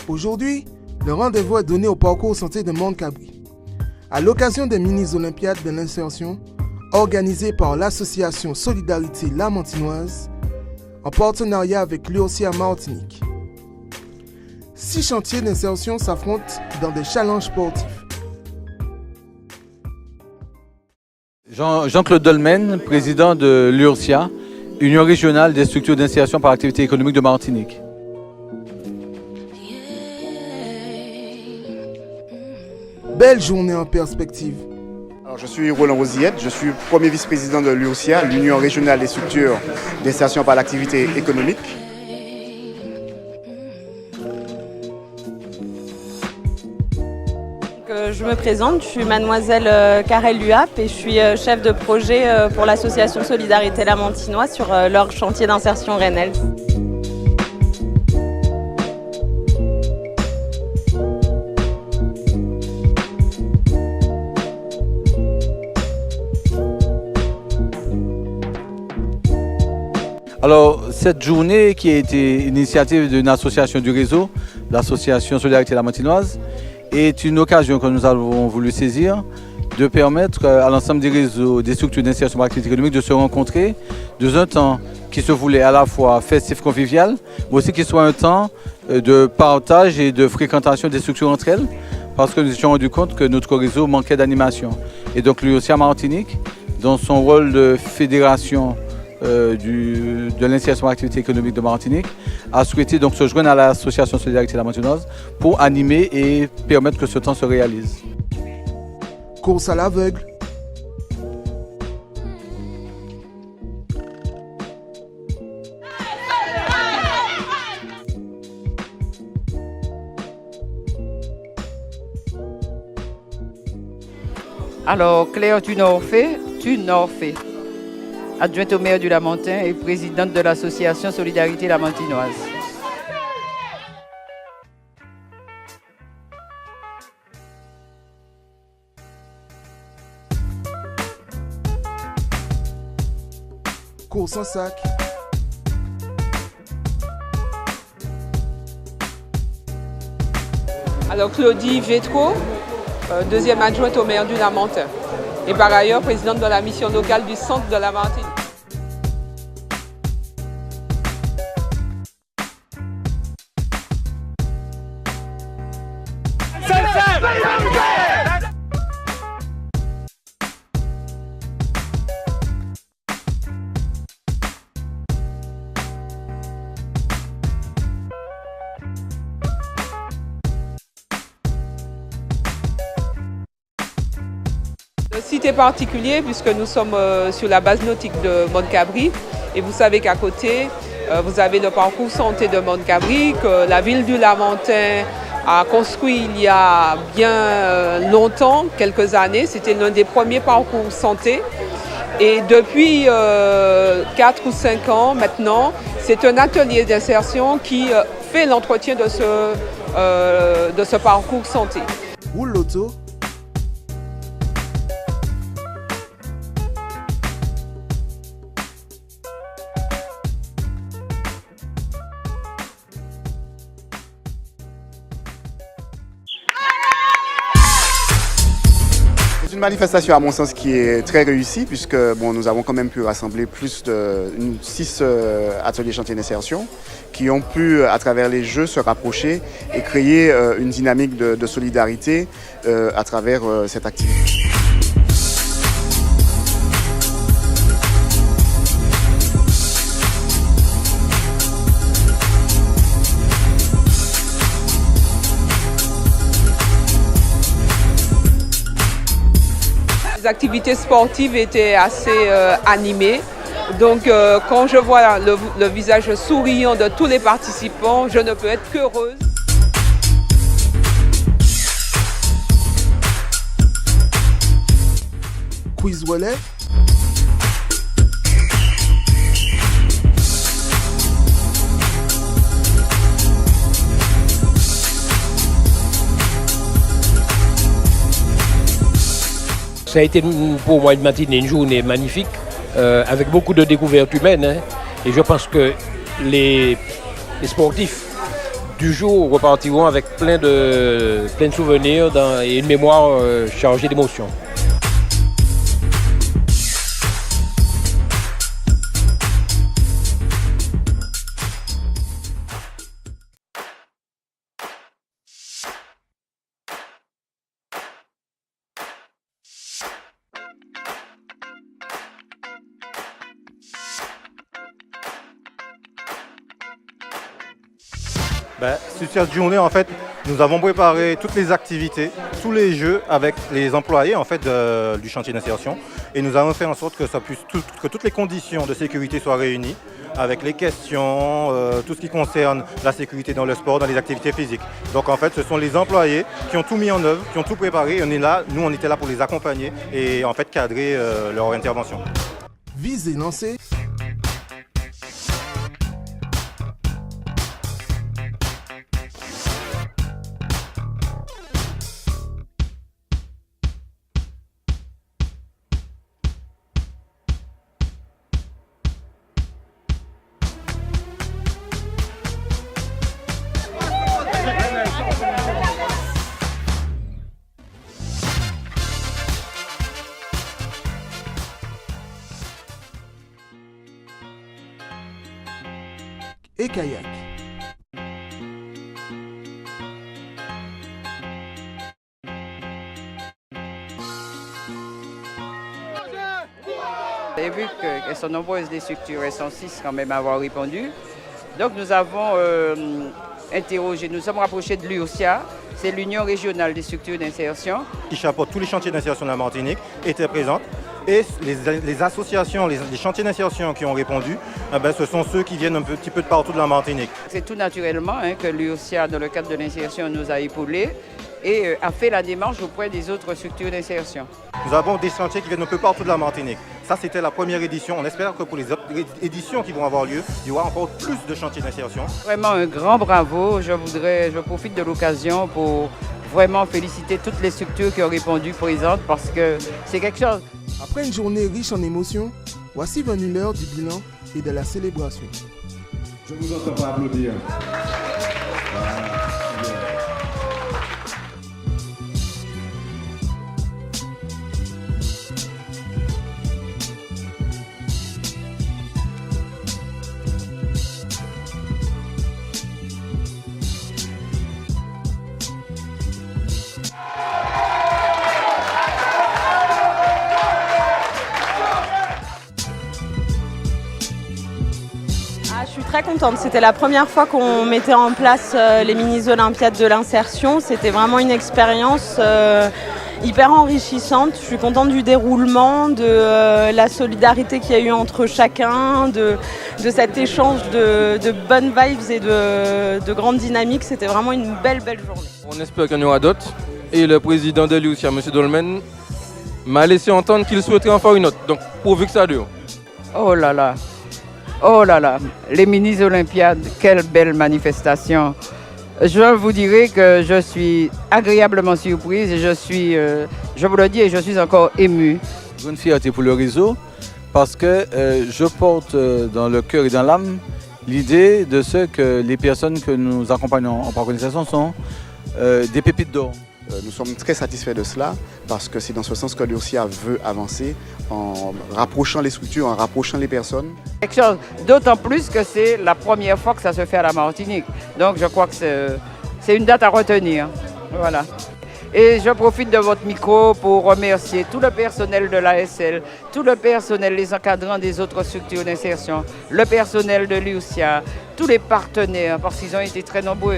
Aujourd'hui, le rendez-vous est donné au parcours santé de Montcabri. À l'occasion des mini-olympiades de l'insertion, organisées par l'association Solidarité Lamantinoise, en partenariat avec l'URSIA Martinique. 6 chantiers d'insertion s'affrontent dans des challenges sportifs. Jean-Claude Dolmen, président de l'URSIA, Union régionale des structures d'insertion par activité économique de Martinique. Belle journée en perspective. Alors, je suis Roland Rosillette, je suis premier vice-président de l'URSIA, l'Union régionale des structures d'insertion par l'activité économique. Je me présente, je suis mademoiselle Karel Luap et je suis chef de projet pour l'association Solidarité Lamantinoise sur leur chantier d'insertion Renel. Alors, cette journée qui a été initiative d'une association du réseau, l'association Solidarité Lamantinoise, est une occasion que nous avons voulu saisir de permettre à l'ensemble des réseaux, des structures d'insertion par activité économique de se rencontrer dans un temps qui se voulait à la fois festif, convivial, mais aussi qui soit un temps de partage et de fréquentation des structures entre elles, parce que nous nous étions rendus compte que notre réseau manquait d'animation. Et donc l'URSIA Martinique, dans son rôle de fédération de l'insertion par activité économique de Martinique, a souhaité donc se joindre à l'association Solidarité Lamantinoise pour animer et permettre que ce temps se réalise. Course à l'aveugle. Alors, Claire Tunorfé, adjointe au maire du Lamentin et présidente de l'association Solidarité Lamantinoise. Course en sac. Alors Claudie Vétro, deuxième adjointe au maire du Lamentin et par ailleurs présidente de la mission locale du centre de la Martinique. Le site est particulier puisque nous sommes sur la base nautique de Montcabri et vous savez qu'à côté, vous avez le parcours santé de Montcabri que la ville du Lamentin a construit il y a bien longtemps, quelques années. C'était l'un des premiers parcours santé et depuis 4 ou 5 ans maintenant, c'est un atelier d'insertion qui fait l'entretien de ce parcours santé. Roule l'auto. C'est une manifestation à mon sens qui est très réussie puisque nous avons quand même pu rassembler plus de 6 ateliers chantiers d'insertion qui ont pu à travers les jeux se rapprocher et créer une dynamique de solidarité à travers cette activité. Les activités sportives étaient assez animées. Donc quand je vois le visage souriant de tous les participants, je ne peux être qu'heureuse. Quiz relais. Ça a été pour moi une matinée, une journée magnifique, avec beaucoup de découvertes humaines. Et je pense que les sportifs du jour repartiront avec plein de souvenirs et une mémoire chargée d'émotions. Sur cette journée, en fait, nous avons préparé toutes les activités, tous les jeux avec les employés en fait, du chantier d'insertion. Et nous avons fait en sorte que toutes les conditions de sécurité soient réunies, avec les questions, tout ce qui concerne la sécurité dans le sport, dans les activités physiques. Donc en fait, ce sont les employés qui ont tout mis en œuvre, qui ont tout préparé. Nous, on était là pour les accompagner et en fait cadrer leur intervention. Visée lancée. Et kayak. Vous avez vu qu'elles sont nombreuses les structures, elles sont 6 quand même à avoir répondu. Donc nous avons interrogé, nous sommes rapprochés de l'UOSIA, c'est l'Union régionale des structures d'insertion. Qui chapeaute tous les chantiers d'insertion de la Martinique, étaient présentes. Et les associations, les chantiers d'insertion qui ont répondu, ce sont ceux qui viennent un petit peu de partout de la Martinique. C'est tout naturellement que l'UOSIA, dans le cadre de l'insertion, nous a épaulés et a fait la démarche auprès des autres structures d'insertion. Nous avons des chantiers qui viennent un peu partout de la Martinique. Ça, c'était la première édition. On espère que pour les autres éditions qui vont avoir lieu, il y aura encore plus de chantiers d'insertion. Vraiment un grand bravo. Je profite de l'occasion pour vraiment féliciter toutes les structures qui ont répondu présentes parce que c'est quelque chose. Après une journée riche en émotions, voici venue l'heure du bilan et de la célébration. Je vous entends pas applaudir. Je suis très contente. C'était la première fois qu'on mettait en place les mini-olympiades de l'insertion. C'était vraiment une expérience hyper enrichissante. Je suis contente du déroulement, de la solidarité qu'il y a eu entre chacun, de cet échange de bonnes vibes et de grandes dynamiques. C'était vraiment une belle journée. On espère qu'il y en aura d'autres. Et le président de l'UOSIA, M. Dolmen, m'a laissé entendre qu'il souhaiterait en faire une autre. Donc, pourvu que ça dure. Oh là là! Oh là là, les mini-olympiades, quelle belle manifestation. Je vous dirais que je suis agréablement surprise et je vous le dis, et je suis encore émue. Une fierté pour le réseau parce que je porte dans le cœur et dans l'âme l'idée de ce que les personnes que nous accompagnons en parcours d'insertion sont des pépites d'or. Nous sommes très satisfaits de cela parce que c'est dans ce sens que l'UOSIA veut avancer en rapprochant les structures, en rapprochant les personnes. Quelque chose d'autant plus que c'est la première fois que ça se fait à la Martinique. Donc je crois que c'est une date à retenir. Voilà. Et je profite de votre micro pour remercier tout le personnel de l'ASL, tout le personnel, les encadrants des autres structures d'insertion, le personnel de l'UOSIA, tous les partenaires, parce qu'ils ont été très nombreux.